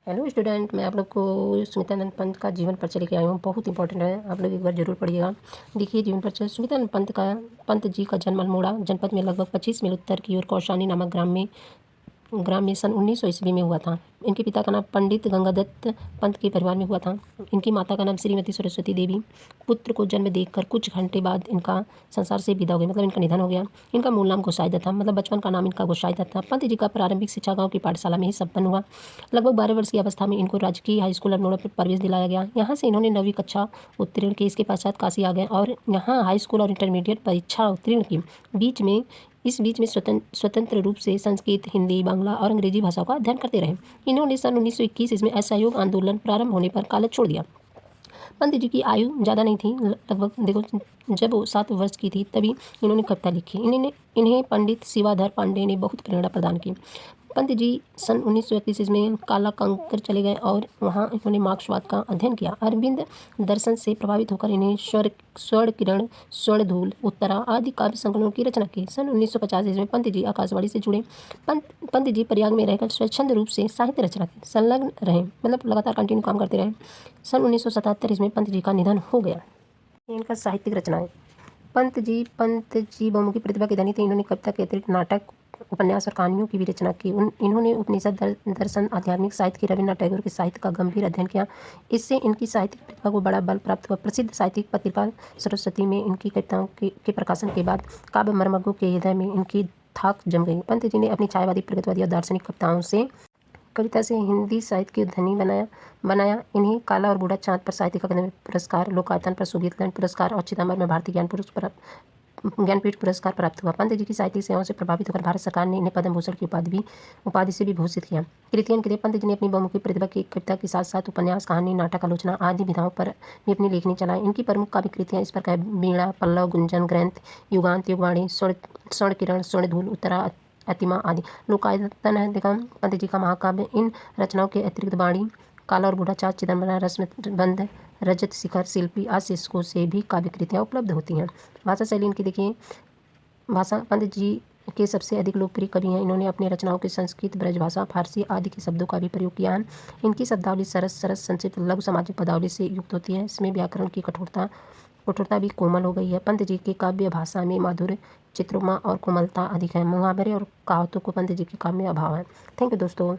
Hello student, मैं आप लोग को सुमित्रानंद पंत का जीवन परिचय लेके आई हूँ। बहुत इंपॉर्टेंट है, आप लोग एक बार जरूर पढ़िएगा। देखिए, जीवन परिचय। सुमित्रानंद पंत जी का जन्म अल्मोड़ा जनपद में लगभग 25 मील उत्तर की ओर कौशानी नामक ग्राम में सन 1900 ईस्वी में हुआ था। इनके पिता का नाम पंडित गंगादत्त पंत के परिवार में हुआ था। इनकी माता का नाम श्रीमती सरस्वती देवी। पुत्र को जन्म देखकर कुछ घंटे बाद इनका संसार से विदा हो गया, मतलब इनका निधन हो गया। इनका मूल नाम गोसाई दत्त था, मतलब बचपन का नाम इनका गोसाई दत्त था। पंत जी का प्रारंभिक शिक्षा गाँव की पाठशाला में ही संपन्न हुआ। लगभग 12 वर्ष की अवस्था में इनको राजकीय हाई स्कूल अल्मोड़ा में प्रवेश दिलाया गया। यहाँ से इन्होंने 9वीं कक्षा उत्तीर्ण की। इसके पश्चात काशी आ गए और यहाँ हाई स्कूल और इंटरमीडिएट परीक्षा उत्तीर्ण की। इस बीच में स्वतंत्र रूप से संस्कृत, हिंदी, बांग्ला और अंग्रेजी भाषाओं का अध्ययन करते रहे। इन्होंने सन 1921 ईस्वी में असहयोग आंदोलन प्रारंभ होने पर कॉलेज छोड़ दिया। पंत जी की आयु ज़्यादा नहीं थी, लगभग देखो जब वो 7 वर्ष की थी तभी इन्होंने कविता लिखी। इन्हें पंडित शिवाधर पांडे ने बहुत प्रेरणा प्रदान की। पंत जी सन 1931 में काला कंकर चले गए और वहाँ इन्होंने मार्क्सवाद का अध्ययन किया। अरविंद दर्शन से प्रभावित होकर इन्हें स्वर्ण किरण, स्वर्णधूल, उत्तरा आदि काव्य संकलनों की रचना की। सन 1950 में पंत जी आकाशवाणी से जुड़े। पंत जी प्रयाग में रहकर स्वच्छंद रूप से साहित्य रचना की संलग्न रहे, मतलब लगातार कंटिन्यू काम करते रहे। सन 1977 में पंत जी का निधन हो गया। इनका साहित्यिक रचनाएं। पंत जी बहुमुखी प्रतिभा के धनी थे। इन्होंने कविता के अतिरिक्त नाटक, उपन्यास और कहानियों की भी रचना की। इन्होंने उपनिषद, दर्शन, आध्यात्मिक साहित्य के रविन्द्रनाथ टैगोर के साहित्य का गंभीर अध्ययन किया। इससे इनकी साहित्यिक प्रतिभा को बड़ा बल प्राप्त हुआ। प्रसिद्ध साहित्यिक पत्रिका सरस्वती में इनकी कविताओं के प्रकाशन के बाद काव्य मर्मज्ञों के हृदय में इनकी थाक जम गई। पंत जी ने अपनी छायावादी, प्रगतिवादी और दार्शनिक कविता से हिंदी साहित्य के धनी बनाया। इन्हें काला और बूढ़ा चांद पर साहित्य अकादमी पुरस्कार, लोकायतन पर सोवियत लैंड पुरस्कार और चिदंबर में भारतीय ज्ञानपीठ पुरस्कार प्राप्त हुआ। पंत जी की साहित्यिक सेवाओं से प्रभावित होकर भारत सरकार ने इन्हें पद्म भूषण की उपाधि से भी भूषित किया। कृतियों के लिए पंत जी ने अपनी बहुमुखी प्रतिभा की कविता के साथ साथ उपन्यास, कहानी, नाटक, आलोचना आदि विधाओं पर भी अपनी लेखनी चलाई। इनकी प्रमुख काव्य कृतियाँ इस प्रकार वीणा, पल्लव, गुंजन, ग्रंथ, युगांत, युगवाणी, स्वर्ण किरण, स्वर्णधूल, उत्तरा, अतिमा आदि। लोकायतन है देखा पंत जी का महाकाव्य। इन रचनाओं के अतिरिक्त वाणी, काला और बूढ़ा चाँद, चिदंबरम, रश्मिबंध, रजत शिखर, शिल्पी आदि शीर्षकों से भी काव्य कृतियाँ उपलब्ध होती हैं। भाषा शैली इनकी देखिए। पंत जी के सबसे अधिक लोकप्रिय कवि हैं। इन्होंने अपनी रचनाओं के संस्कृत, ब्रजभाषा, फारसी आदि के शब्दों का भी प्रयोग किया है। इनकी शब्दावली सरस, संक्षिप्त, लघु सामाजिक पदावली से युक्त होती है। इसमें व्याकरण की कठोरता भी कोमल हो गई है। पंत जी के काव्य भाषा में माधुर्य, चित्रमा और कोमलता अधिक है। मुहावरे और कहावतों को पंत जी के काव्य में अभाव है। थैंक यू दोस्तों।